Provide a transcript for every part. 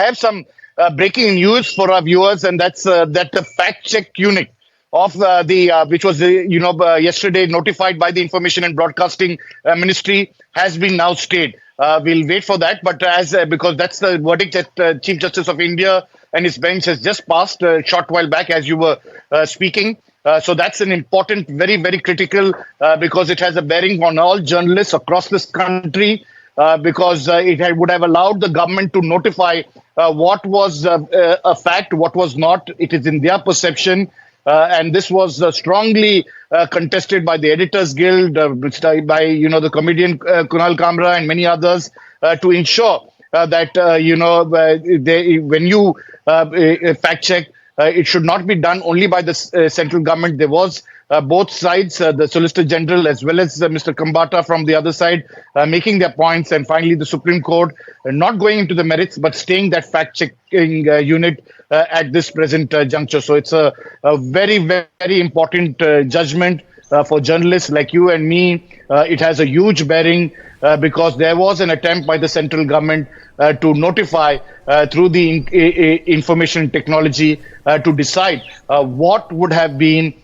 have some breaking news for our viewers, and that's that the fact check unit of which was yesterday notified by the Information and Broadcasting Ministry has been now stayed. We'll wait for that, but because that's the verdict that Chief Justice of India and his bench has just passed a short while back, as you were speaking. So that's an important, very, very critical, because it has a bearing on all journalists across this country, because would have allowed the government to notify what was a fact, what was not. It is in their perception. And this was strongly contested by the Editors Guild, by the comedian Kunal Kamra and many others, to ensure that when you fact check, it should not be done only by the central government. There was both sides, the Solicitor General as well as Mr. Kambata from the other side, making their points, and finally the Supreme Court not going into the merits but staying that fact-checking unit at this present juncture. So it's a very, very important judgment for journalists like you and me. It has a huge bearing because there was an attempt by the central government to notify through the information technology to decide what would have been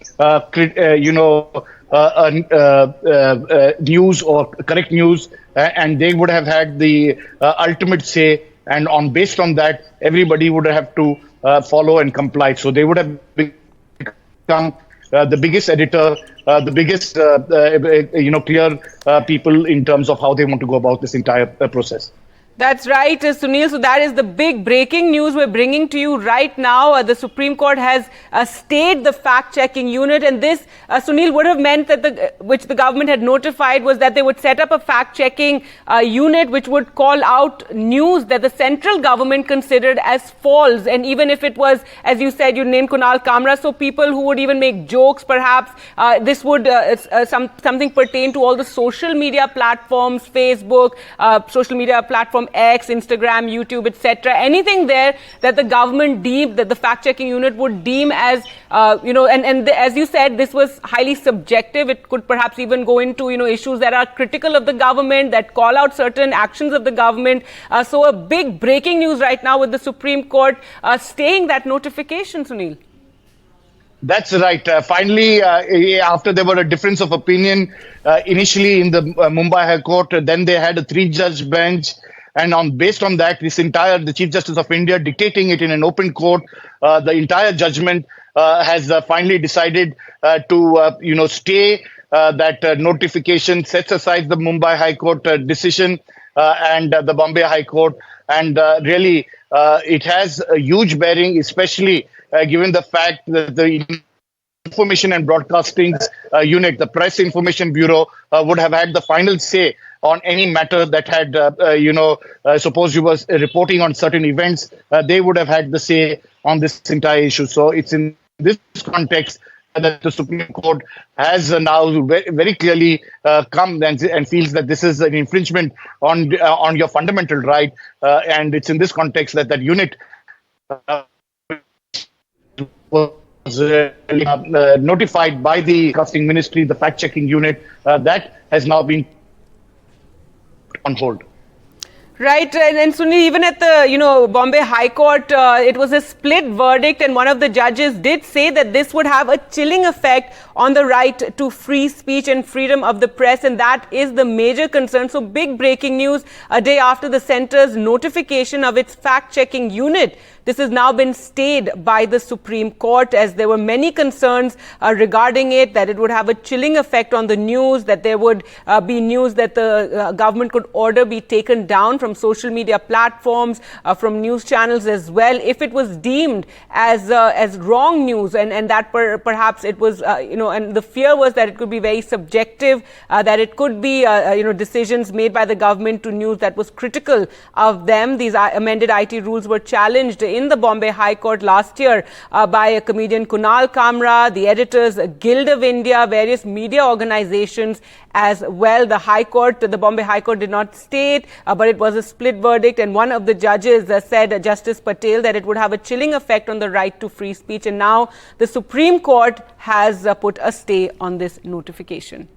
news or correct news, and they would have had the ultimate say, and based on that, everybody would have to follow and comply. So they would have become the biggest editor, the biggest clear people in terms of how they want to go about this entire process. That's right, Sunil. So that is the big breaking news we're bringing to you right now. The Supreme Court has stayed the fact-checking unit, and this, Sunil, would have meant that which the government had notified was that they would set up a fact-checking unit which would call out news that the central government considered as false. And even if it was, as you said, you named Kunal Kamra, so people who would even make jokes, perhaps, this would something pertain to all the social media platforms, Facebook, social media platform X, Instagram, YouTube, etc. Anything there that the government deemed, that the fact-checking unit would deem as, as you said, this was highly subjective. It could perhaps even go into, issues that are critical of the government, that call out certain actions of the government. So a big breaking news right now with the Supreme Court staying that notification, Sunil. That's right. Finally, after there were a difference of opinion initially in the Mumbai High Court, then they had a 3-judge bench. And based on that, the Chief Justice of India dictating it in an open court, the entire judgment has finally decided to stay that notification, sets aside the Mumbai High Court decision and the Bombay High Court. And really, it has a huge bearing, especially given the fact that the Information and Broadcasting unit, the Press Information Bureau, would have had the final say on any matter that had, suppose you were reporting on certain events, they would have had the say on this entire issue. So it's in this context that the Supreme Court has now very clearly come and feels that this is an infringement on your fundamental right. And it's in this context that that unit was notified by the Broadcasting Ministry, the fact-checking unit, that has now been on hold. Right, and Sunil, even at the Bombay High Court, it was a split verdict, and one of the judges did say that this would have a chilling effect on the right to free speech and freedom of the press, and that is the major concern. So big breaking news a day after the centre's notification of its fact-checking unit. This has now been stayed by the Supreme Court, as there were many concerns regarding it, that it would have a chilling effect on the news, that there would be news that the government could order be taken down from social media platforms, from news channels as well, if it was deemed as wrong news, and that perhaps it was, and the fear was that it could be very subjective, that it could be, decisions made by the government to news that was critical of them. These amended IT rules were challenged in the Bombay High Court last year by a comedian Kunal Kamra, the Editors Guild of India, various media organizations as well. The Bombay High Court did not stay it, but it was a split verdict, and one of the judges said, Justice Patel, that it would have a chilling effect on the right to free speech, and now the Supreme Court has put a stay on this notification.